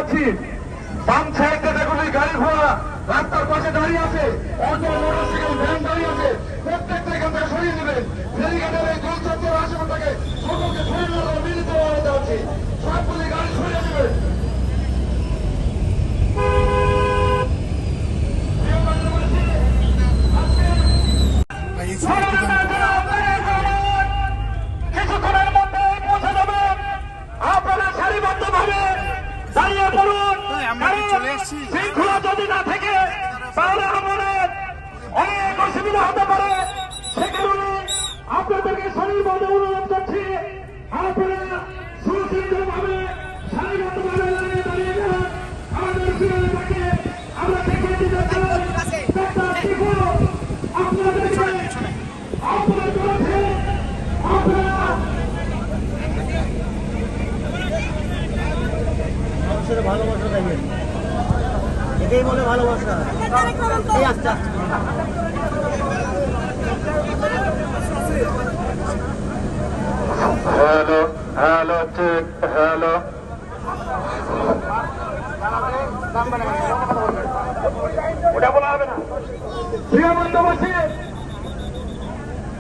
যাচ্ছি। বাম সাইড যেগুলি গাড়ি ঘোড়া রাস্তার পাশে দাঁড়িয়ে আছে, অটো মোটরসাইকেল ভ্যান দাঁড়িয়ে আছে, প্রত্যেকটা এখান থেকে সরিয়ে নেবেন। ব্যারিকেডের এই গোল চত্বর আশেপাশে সকলকে সরিয়ে নেওয়ার মিলিত হতে হচ্ছে। সবগুলি গাড়ি সরিয়ে নেবেন। কিছুক্ষণের মধ্যে পৌঁছে যাবেন। আপনারা সারিবদ্ধভাবে দাঁড়িয়ে পড়ুন। শৃঙ্খলা যদি না থাকে তাহলে আমাদের অনেক অসুবিধা হতে পারে। সেখানে আপনাদেরকে সারিবদ্ধ অনুরোধ করছি, আপনারা সুশৃঙ্খলভাবে সারিবদ্ধভাবে দাঁড়িয়ে দাঁড়িয়ে গেলেন। আমাদের প্রিয় নেতাকে আমরা দেখিয়ে দিতে চাই। আপনাদেরকে আপনারা করেছেন, আপনারা ভালোবাসা দেখবেন, এটাই বলে ভালোবাসা। এই আস্তে আস্তে হ্যালো হ্যালো চেক হ্যালো। ওটা বলা হবে না। প্রিয় বন্ধুবাসী,